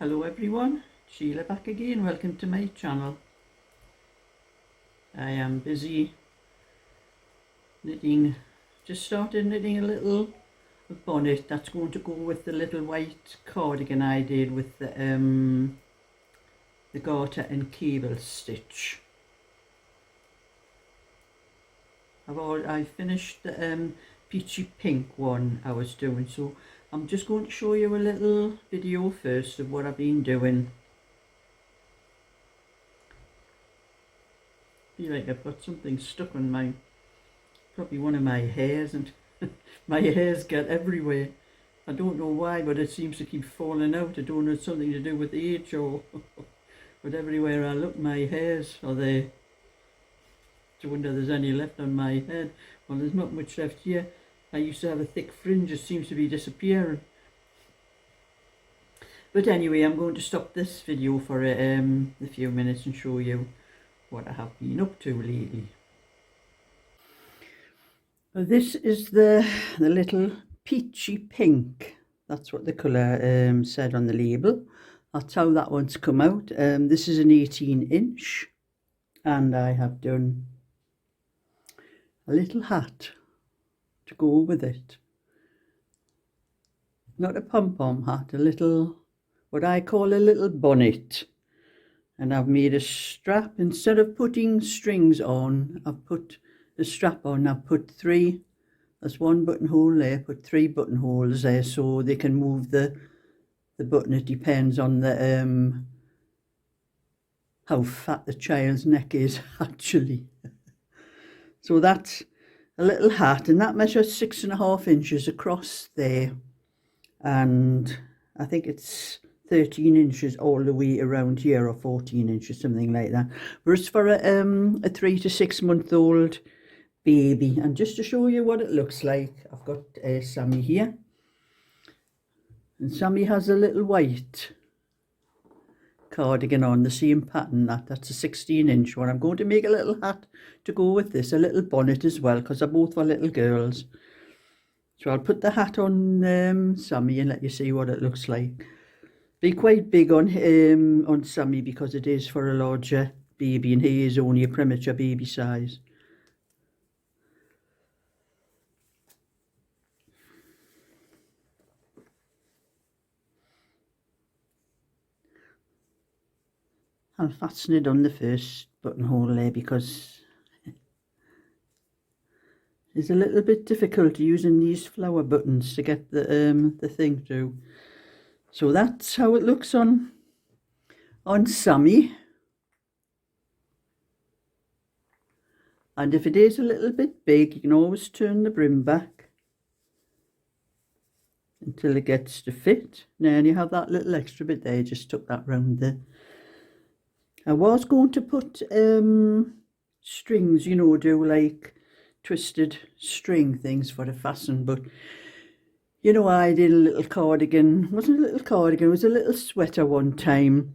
Hello everyone, Sheila back again. Welcome to my channel. I am busy knitting, just started knitting a little bonnet that's going to go with the little white cardigan I did with the garter and cable stitch. I finished the peachy pink one I was doing, so I'm just going to show you a little video first of what I've been doing. I feel like I've got something stuck on probably one of my hairs, and my hairs get everywhere. I don't know why, but it seems to keep falling out. I don't know, it's something to do with age or but everywhere I look my hairs are there. I wonder if there's any left on my head. Well, there's not much left here. I used to have a thick fringe, it seems to be disappearing. But anyway, I'm going to stop this video for a few minutes and show you what I have been up to lately. Well, this is the little peachy pink. That's what the colour said on the label. That's how that one's come out. This is an 18-inch, and I have done a little hat to go with it. Not a pom-pom hat, a little, what I call a little bonnet. And I've made a strap. Instead of putting strings on, I've put the strap on. I've put three, there's one buttonhole there, put three buttonholes there so they can move the button. It depends on the how fat the child's neck is actually. So that's a little hat, and that measures 6.5 inches across there, and I think it's 13 inches all the way around here, or 14 inches, something like that. But it's for a 3 to 6 month old baby. And just to show you what it looks like, I've got Sammy here, and Sammy has a little white cardigan on, the same pattern. That's a 16-inch one. I'm going to make a little hat to go with this, a little bonnet as well, because they're both for little girls. So I'll put the hat on Sammy and let you see what it looks like. Be quite big on Sammy because it is for a larger baby, and he is only a premature baby size. I'll fasten it on the first buttonhole there because it's a little bit difficult using these flower buttons to get the thing through. So that's how it looks on Sammy. And if it is a little bit big, you can always turn the brim back until it gets to fit. Now you have that little extra bit there, just tuck that round there. I was going to put strings, you know, do like twisted string things for the fasten, but you know, I did a little cardigan. It wasn't a little cardigan, it was a little sweater one time,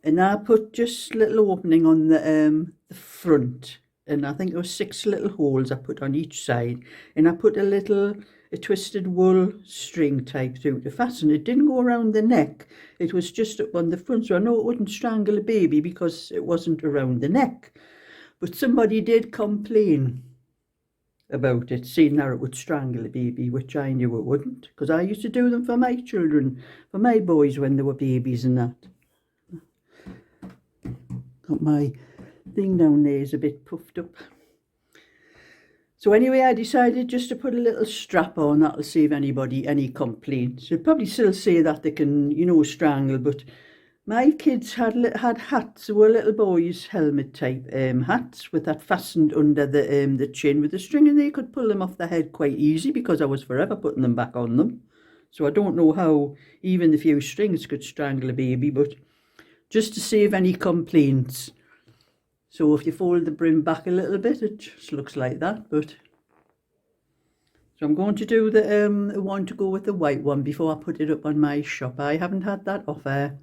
and I put just a little opening on the front, and I think there was 6 little holes I put on each side, and I put a twisted wool string type through to fasten. It didn't go around the neck, it was just up on the front, so I know it wouldn't strangle a baby because it wasn't around the neck. But somebody did complain about it, saying that it would strangle a baby, which I knew it wouldn't, because I used to do them for my children, for my boys when they were babies and that. Got my thing down there is a bit puffed up. So anyway, I decided just to put a little strap on. That'll save anybody any complaints. They'll probably still say that they can, you know, strangle, but my kids had hats. They were little boys' helmet type hats with that fastened under the chin with the string, and they could pull them off the head quite easy because I was forever putting them back on them. So I don't know how even the few strings could strangle a baby, but just to save any complaints. So if you fold the brim back a little bit, it just looks like that. But so I'm going to do the one to go with the white one before I put it up on my shop. I haven't had that offer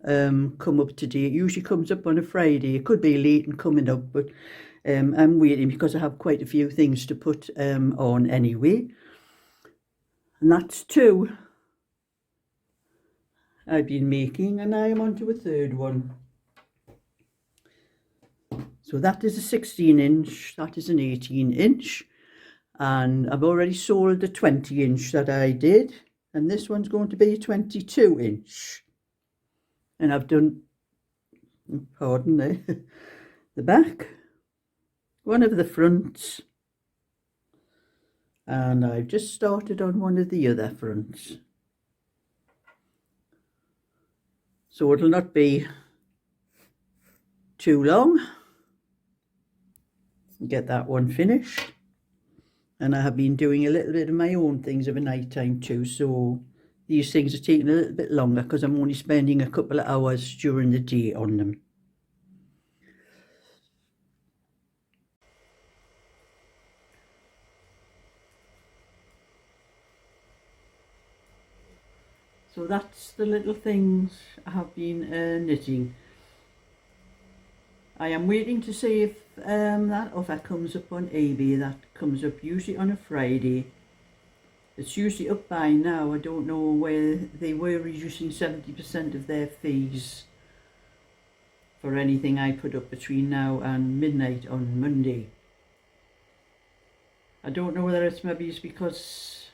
come up today. It usually comes up on a Friday. It could be late and coming up, but I'm waiting because I have quite a few things to put on anyway. And that's 2 I've been making, and I am on to a third one. So that is a 16 inch, that is an 18 inch, and I've already sold the 20 inch that I did, and this one's going to be a 22 inch. And I've done, pardon the back, one of the fronts, and I've just started on one of the other fronts. So it'll not be too long. Get that one finished. And I have been doing a little bit of my own things of a night time too, so these things are taking a little bit longer because I'm only spending a couple of hours during the day on them. So that's the little things I have been knitting. I am waiting to see if that offer comes up on eBay. That comes up usually on a Friday. It's usually up by now. I don't know where they were reducing 70% of their fees for anything I put up between now and midnight on Monday. I don't know whether it's maybe it's because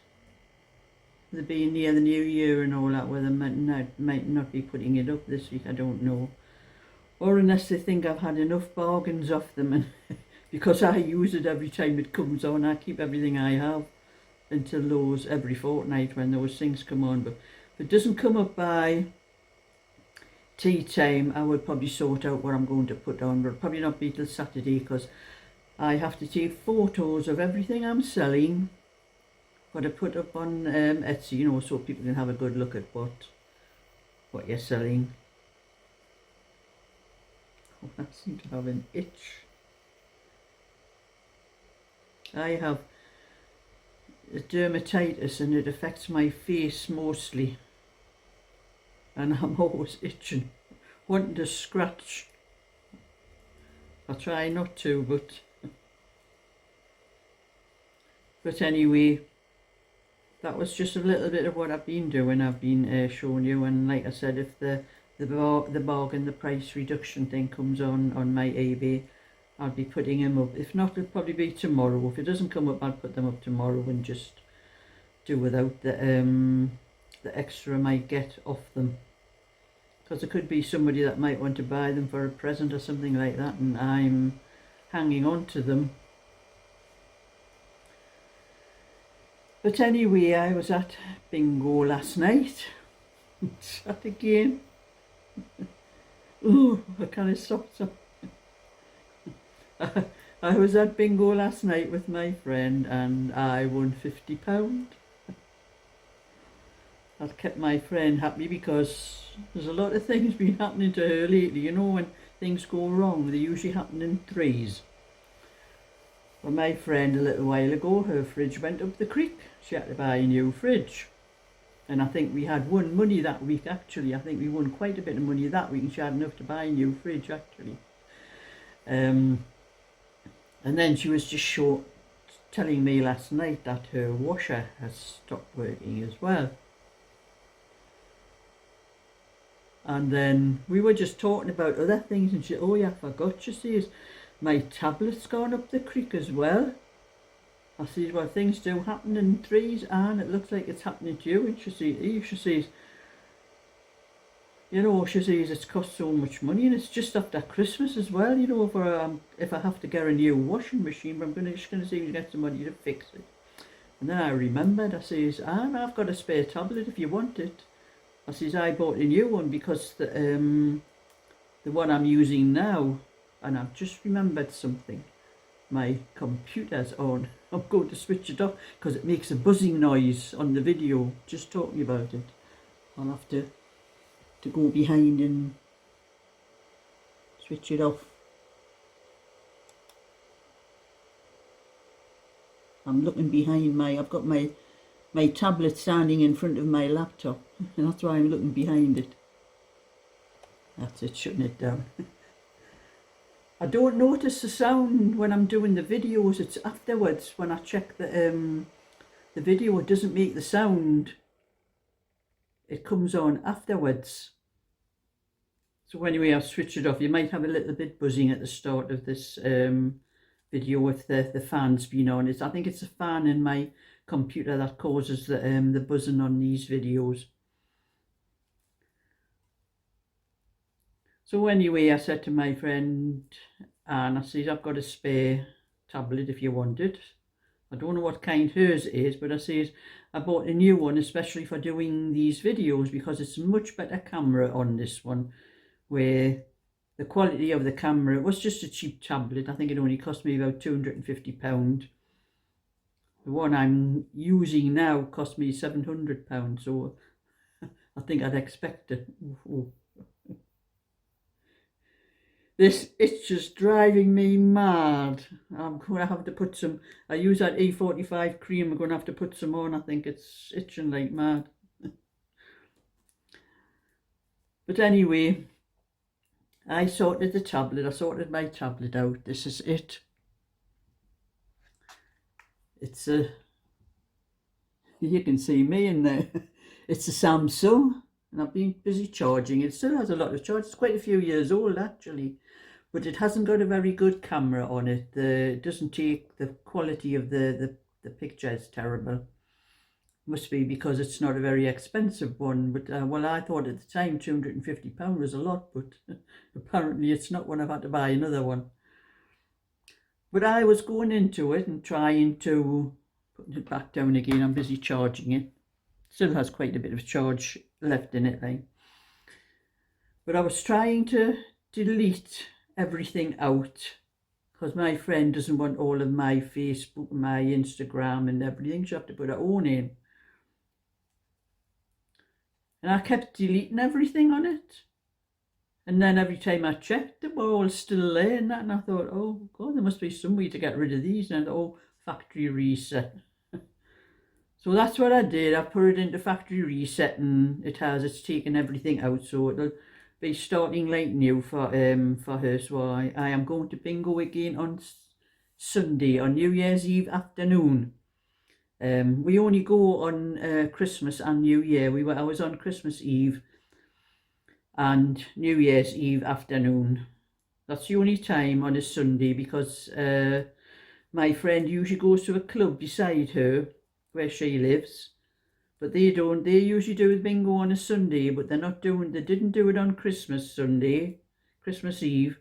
they're being near the new year and all that, whether they might not be putting it up this week, I don't know. Or unless they think I've had enough bargains off them, and because I use it every time it comes on, I keep everything I have until those every fortnight when those things come on. But if it doesn't come up by tea time, I would probably sort out what I'm going to put on, but it'll probably not be till Saturday because I have to take photos of everything I'm selling for to put up on Etsy, you know, so people can have a good look at what you're selling. Oh, I seem to have an itch. I have dermatitis and it affects my face mostly, and I'm always itching, wanting to scratch. I try not to, but anyway, that was just a little bit of what I've been doing. I've been showing you, and like I said, if the bargain, the price reduction thing comes on my eBay, I'll be putting them up. If not, it'll probably be tomorrow. If it doesn't come up, I'll put them up tomorrow and just do without the extra I might get off them. Because there could be somebody that might want to buy them for a present or something like that, and I'm hanging on to them. But anyway, I was at bingo last night. Sat again. Ooh, I kind of stopped. I was at bingo last night with my friend and I won £50. That kept my friend happy because there's a lot of things been happening to her lately. You know, when things go wrong, they usually happen in threes. Well, my friend a little while ago, her fridge went up the creek. She had to buy a new fridge. And I think we had won money that week, actually. I think we won quite a bit of money that week, and she had enough to buy a new fridge, actually. And then she was just telling me last night that her washer has stopped working as well. And then we were just talking about other things, and she, oh yeah, I forgot, she says, my tablet's gone up the creek as well. I says, well, things do happen in threes, and it looks like it's happening to you. And she says, you know, she says it's cost so much money, and it's just after Christmas as well, you know, for if I have to get a new washing machine, but I'm just going to see if we get somebody to fix it. And then I remembered, I says, I've got a spare tablet if you want it. I says, I bought a new one because the one I'm using now, and I've just remembered something. My computer's on. I'm going to switch it off because it makes a buzzing noise on the video, just talking about it. I'll have to go behind and switch it off. I'm looking behind I've got my tablet standing in front of my laptop, and that's why I'm looking behind it. That's it, shutting it down. I don't notice the sound when I'm doing the videos. It's afterwards when I check the video, it doesn't make the sound it comes on afterwards. So anyway, I'll switch it off. You might have a little bit buzzing at the start of this video with the fans being on. I think it's a fan in my computer that causes the buzzing on these videos. So anyway, I said to my friend Anne, I said, I've got a spare tablet if you want it. I don't know what kind hers is, but I says I bought a new one especially for doing these videos because it's a much better camera on this one, where the quality of the camera, it was just a cheap tablet. I think it only cost me about £250. The one I'm using now cost me £700, so I think I'd expect it. Ooh. It's just driving me mad. I'm going to have to put some, I use that E45 cream, I'm going to have to put some on. I think it's itching like mad. But anyway, I sorted my tablet out. This is it. It's a, you can see me in there. It's a Samsung, and I've been busy charging. It still has a lot of charge. It's quite a few years old actually, but it hasn't got a very good camera on it. It doesn't take, the quality of the picture is terrible. Must be because it's not a very expensive one, but well, I thought at the time £250 was a lot, but apparently it's not when I've had to buy another one. But I was going into it and trying to put it back down again. I'm busy charging it. Still has quite a bit of charge left in it, like. But I was trying to delete everything out because my friend doesn't want all of my Facebook, my Instagram and everything. She have to put her own in. And I kept deleting everything on it. And then every time I checked, they were all still there and that. And I thought, oh God, there must be some way to get rid of these. And I thought, oh, factory reset. So that's what I did. I put it into factory reset and it's taken everything out. So it'll be starting like new for her. So I am going to bingo again on Sunday, on New Year's Eve afternoon. We only go on Christmas and New Year. I was on Christmas Eve and New Year's Eve afternoon. That's the only time on a Sunday because my friend usually goes to a club beside her where she lives, but they usually do the bingo on a Sunday, but they didn't do it on Christmas Eve,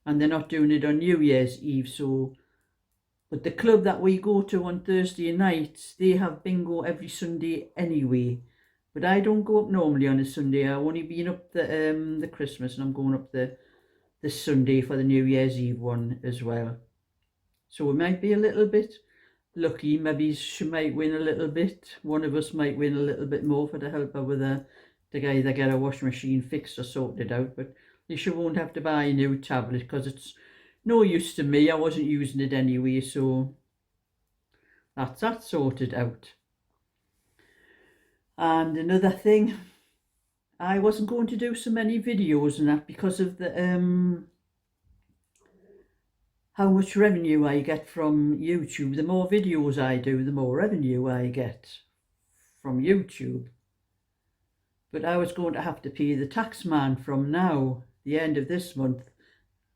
and they're not doing it on New Year's Eve. So but the club that we go to on Thursday nights, they have bingo every Sunday anyway. But I don't go up normally on a Sunday. I've only been up the Christmas, and I'm going up this Sunday for the New Year's Eve one as well. So we might be a little bit lucky. Maybe she might win a little bit. One of us might win a little bit more for the help her with to either get a washing machine fixed or sorted out. But she won't have to buy a new tablet because it's no use to me. I wasn't using it anyway, so that's that sorted out. And another thing, I wasn't going to do so many videos and that because of the how much revenue I get from YouTube. The more videos I do, the more revenue I get from YouTube. But I was going to have to pay the tax man from now, the end of this month.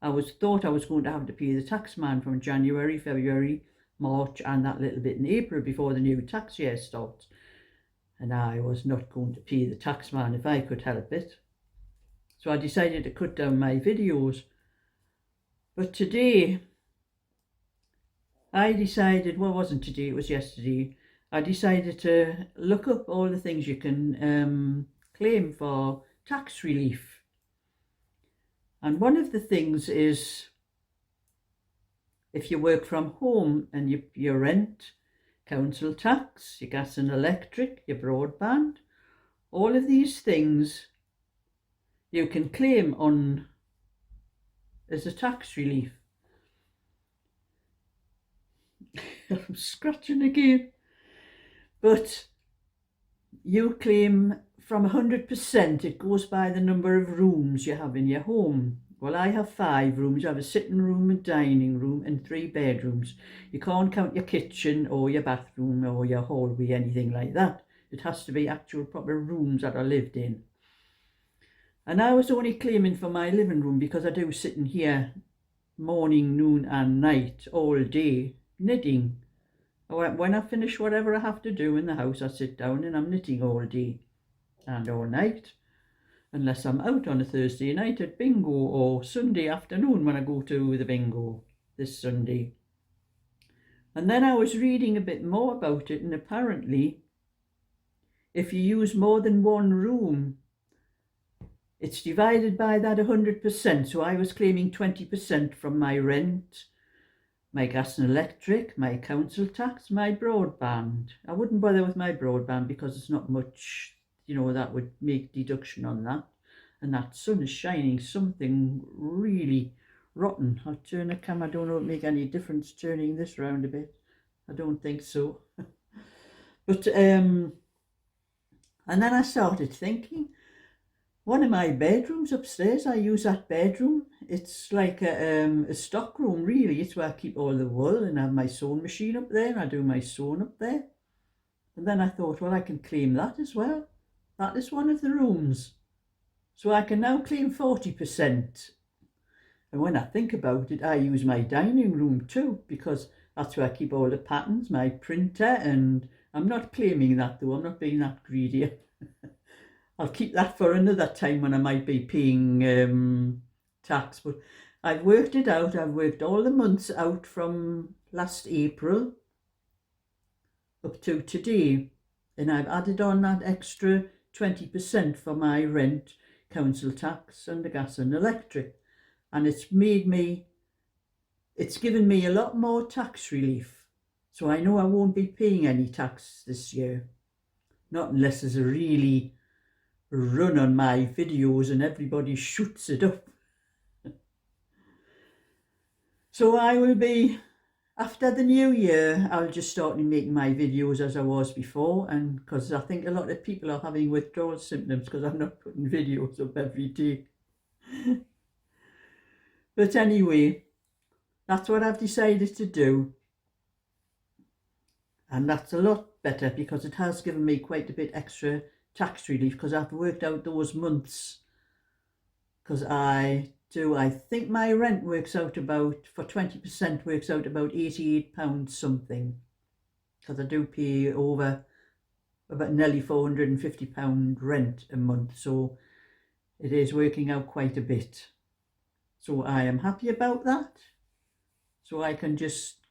Thought I was going to have to pay the tax man from January, February, March and that little bit in April before the new tax year starts. And I was not going to pay the tax man if I could help it. So I decided to cut down my videos. But today, I decided, well, it wasn't today, it was yesterday, I decided to look up all the things you can claim for tax relief. And one of the things is if you work from home and your rent, council tax, your gas and electric, your broadband, all of these things you can claim on as a tax relief. I'm scratching again. But you claim from 100%, it goes by the number of rooms you have in your home. Well, I have 5 rooms. I have a sitting room, a dining room and 3 bedrooms. You can't count your kitchen or your bathroom or your hallway, anything like that. It has to be actual proper rooms that I lived in. And I was only claiming for my living room because I do sit in here morning, noon and night all day knitting. When I finish whatever I have to do in the house, I sit down and I'm knitting all day and all night. Unless I'm out on a Thursday night at bingo or Sunday afternoon when I go to the bingo this Sunday. And then I was reading a bit more about it, and apparently if you use more than one room, it's divided by that 100%. So I was claiming 20% from my rent, my gas and electric, my council tax, my broadband. I wouldn't bother with my broadband because it's not much, that would make deduction on that. And that sun is shining something really rotten. I'll turn the camera. I don't know if it make any difference turning this round a bit. I don't think so. But and then I started thinking, one of my bedrooms upstairs, I use that bedroom. It's like a stock room, really. It's where I keep all the wool, and I have my sewing machine up there, and I do my sewing up there. And then I thought, well, I can claim that as well. That is one of the rooms. So I can now claim 40%. And when I think about it, I use my dining room too, because that's where I keep all the patterns, my printer, and I'm not claiming that though. I'm not being that greedy. I'll keep that for another time when I might be paying tax. But I've worked it out. I've worked all the months out from last April up to today. And I've added on that extra 20% for my rent, council tax and the gas and electric. And it's given me a lot more tax relief. So I know I won't be paying any tax this year. Not unless there's a really run on my videos and everybody shoots it up. So I will be, after the new year, I'll just start making my videos as I was before, and because I think a lot of people are having withdrawal symptoms because I'm not putting videos up every day. But anyway, that's what I've decided to do. And that's a lot better because it has given me quite a bit extra tax relief, because I've worked out those months, because I think my rent works out about, for 20% works out about £88 something, because I do pay over about nearly £450 rent a month, so it is working out quite a bit. So I am happy about that, so I can just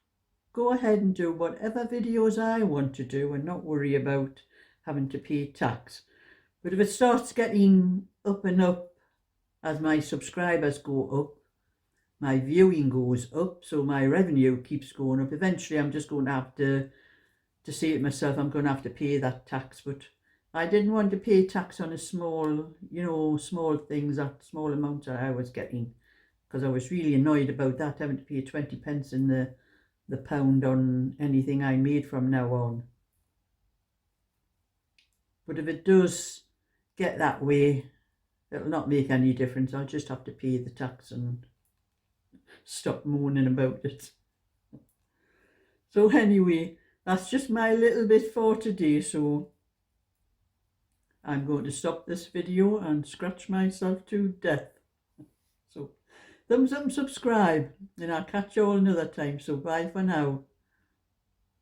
go ahead and do whatever videos I want to do and not worry about having to pay tax. But if it starts getting up and up as my subscribers go up, my viewing goes up, so my revenue keeps going up, eventually I'm just going to have to say to myself, I'm going to have to pay that tax. But I didn't want to pay tax on a small, small things, that small amount that I was getting, because I was really annoyed about that, having to pay 20 pence in the pound on anything I made from now on. But if it does get that way, it'll not make any difference. I'll just have to pay the tax and stop moaning about it. So anyway, that's just my little bit for today. So I'm going to stop this video and scratch myself to death. So thumbs up and subscribe, and I'll catch you all another time. So bye for now.